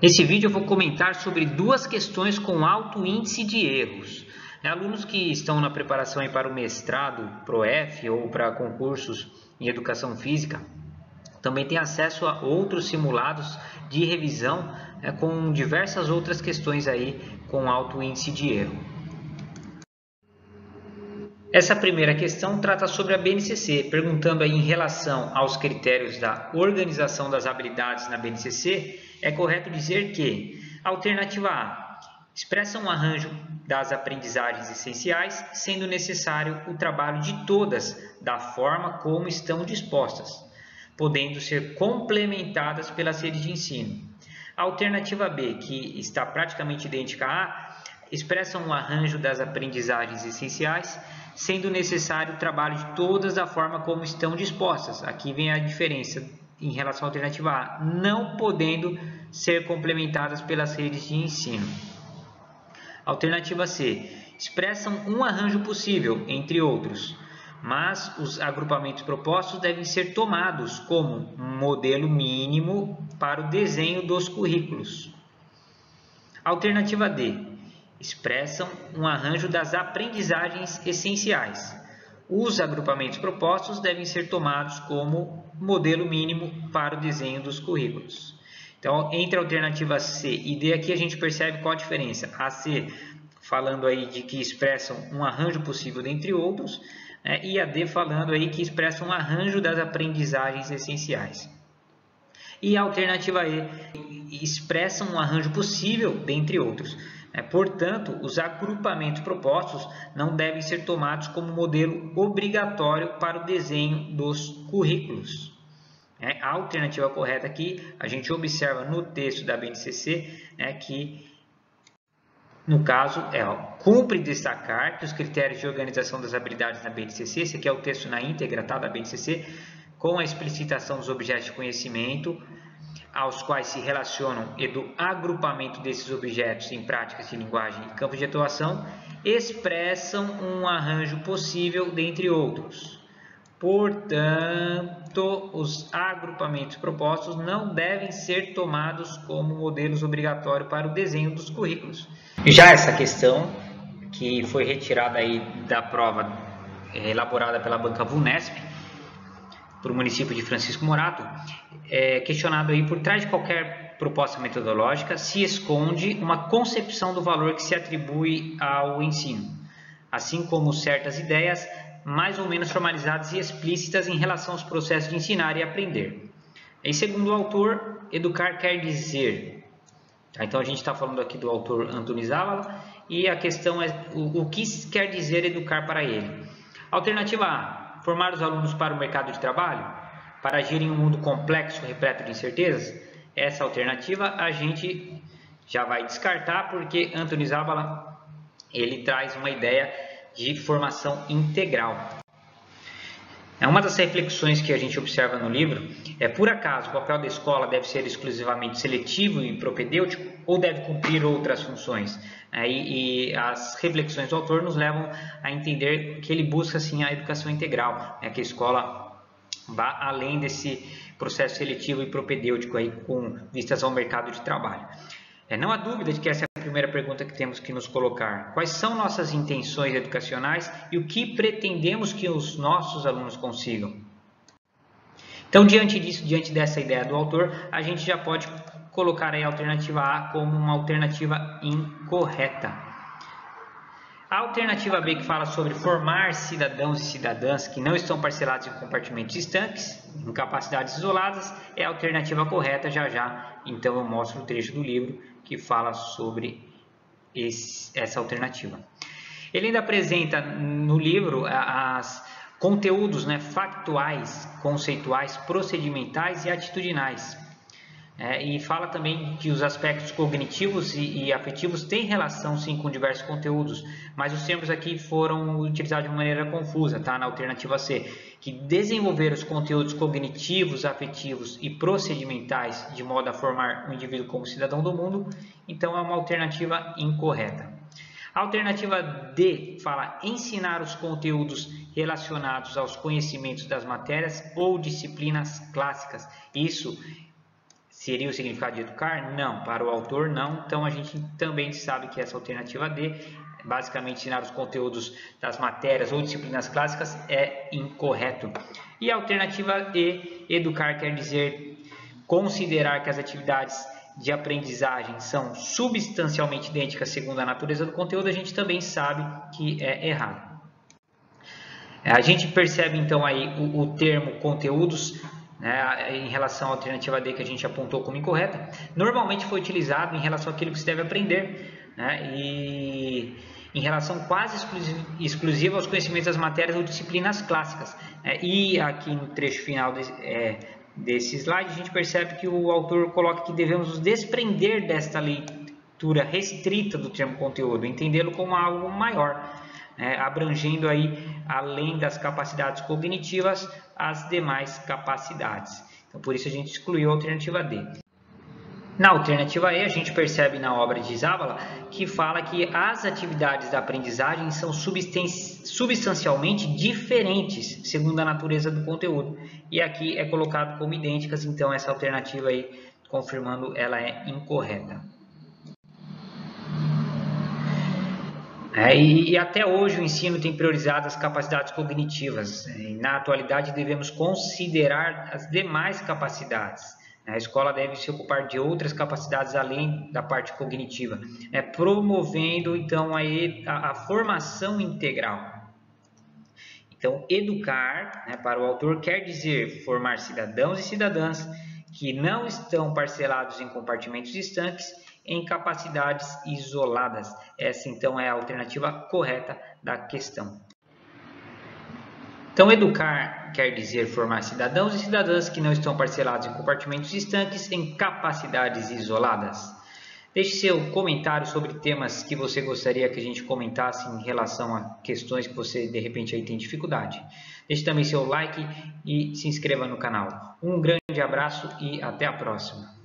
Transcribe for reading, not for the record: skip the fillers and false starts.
Nesse vídeo eu vou comentar sobre duas questões com alto índice de erros. Alunos que estão na preparação para o mestrado, ProF ou para concursos em educação física, também têm acesso a outros simulados de revisão com diversas outras questões aí com alto índice de erro. Essa primeira questão trata sobre a BNCC, perguntando aí em relação aos critérios da organização das habilidades na BNCC, é correto dizer que a alternativa A expressa um arranjo das aprendizagens essenciais, sendo necessário o trabalho de todas da forma como estão dispostas, podendo ser complementadas pelas redes de ensino. A alternativa B, que está praticamente idêntica à A, expressa um arranjo das aprendizagens essenciais, sendo necessário o trabalho de todas da forma como estão dispostas. Aqui vem a diferença em relação à alternativa A, não podendo ser complementadas pelas redes de ensino. Alternativa C, expressam um arranjo possível, entre outros, mas os agrupamentos propostos devem ser tomados como um modelo mínimo para o desenho dos currículos. Alternativa D, expressam um arranjo das aprendizagens essenciais. Os agrupamentos propostos devem ser tomados como modelo mínimo para o desenho dos currículos. Então, entre a alternativa C e D, aqui a gente percebe qual a diferença. A C falando aí de que expressam um arranjo possível dentre outros, e a D falando aí que expressam um arranjo das aprendizagens essenciais. E a alternativa E expressam um arranjo possível dentre outros. Portanto, os agrupamentos propostos não devem ser tomados como modelo obrigatório para o desenho dos currículos. A alternativa correta aqui, a gente observa no texto da BNCC que, no caso, cumpre destacar que os critérios de organização das habilidades na BNCC, esse aqui é o texto na íntegra da BNCC, com a explicitação dos objetos de conhecimento, aos quais se relacionam e do agrupamento desses objetos em práticas de linguagem e campos de atuação, expressam um arranjo possível dentre outros. Portanto, os agrupamentos propostos não devem ser tomados como modelos obrigatórios para o desenho dos currículos. Já essa questão, que foi retirada aí da prova elaborada pela banca VUNESP, para o município de Francisco Morato, é questionado aí por trás de qualquer proposta metodológica se esconde uma concepção do valor que se atribui ao ensino, assim como certas ideias mais ou menos formalizadas e explícitas em relação aos processos de ensinar e aprender. E segundo o autor, educar quer dizer. Então a gente está falando aqui do autor Antônio Závala e a questão é o que quer dizer educar para ele. Alternativa A, formar os alunos para o mercado de trabalho, para agir em um mundo complexo, repleto de incertezas. Essa alternativa a gente já vai descartar, porque Antônio Závala ele traz uma ideia de formação integral. Uma das reflexões que a gente observa no livro é: por acaso o papel da escola deve ser exclusivamente seletivo e propedêutico ou deve cumprir outras funções? E as reflexões do autor nos levam a entender que ele busca assim a educação integral, que a escola vá além desse processo seletivo e propedêutico aí com vistas ao mercado de trabalho. Não há dúvida de que essa é a primeira pergunta que temos que nos colocar. Quais são nossas intenções educacionais e o que pretendemos que os nossos alunos consigam? Então, diante disso, diante dessa ideia do autor, a gente já pode colocar aí a alternativa A como uma alternativa incorreta. A alternativa B, que fala sobre formar cidadãos e cidadãs que não estão parcelados em compartimentos estanques, em capacidades isoladas, é a alternativa correta. Já, então, eu mostro o trecho do livro que fala sobre essa alternativa. Ele ainda apresenta no livro as conteúdos factuais, conceituais, procedimentais e atitudinais. E fala também que os aspectos cognitivos e afetivos têm relação sim com diversos conteúdos, mas os termos aqui foram utilizados de uma maneira confusa, na alternativa C, que desenvolver os conteúdos cognitivos, afetivos e procedimentais de modo a formar um indivíduo como cidadão do mundo, então é uma alternativa incorreta. A alternativa D fala ensinar os conteúdos relacionados aos conhecimentos das matérias ou disciplinas clássicas. Isso seria o significado de educar? Não, para o autor não. Então a gente também sabe que essa alternativa D, basicamente ensinar os conteúdos das matérias ou disciplinas clássicas, é incorreto. E a alternativa E, educar, quer dizer considerar que as atividades de aprendizagem são substancialmente idênticas segundo a natureza do conteúdo, a gente também sabe que é errado. A gente percebe então aí o termo conteúdos, né, em relação à alternativa D que a gente apontou como incorreta, normalmente foi utilizado em relação àquilo que se deve aprender, né, e em relação quase exclusiva aos conhecimentos das matérias ou disciplinas clássicas. E aqui no trecho final desse slide a gente percebe que o autor coloca que devemos nos desprender desta leitura restrita do termo conteúdo, entendê-lo como algo maior, abrangendo aí, além das capacidades cognitivas, as demais capacidades. Então, por isso a gente excluiu a alternativa D. Na alternativa E, a gente percebe na obra de Zavala que fala que as atividades da aprendizagem são substancialmente diferentes, segundo a natureza do conteúdo. E aqui é colocado como idênticas, então essa alternativa aí, confirmando, ela é incorreta. E até hoje o ensino tem priorizado as capacidades cognitivas. Na atualidade devemos considerar as demais capacidades. A escola deve se ocupar de outras capacidades além da parte cognitiva, promovendo então a formação integral. Então, educar, para o autor, quer dizer formar cidadãos e cidadãs que não estão parcelados em compartimentos distantes, em capacidades isoladas. Essa então é a alternativa correta da questão. Então, educar quer dizer formar cidadãos e cidadãs que não estão parcelados em compartimentos distantes, em capacidades isoladas. Deixe seu comentário sobre temas que você gostaria que a gente comentasse em relação a questões que você de repente aí tem dificuldade. Deixe também seu like e se inscreva no canal. Um grande abraço e até a próxima.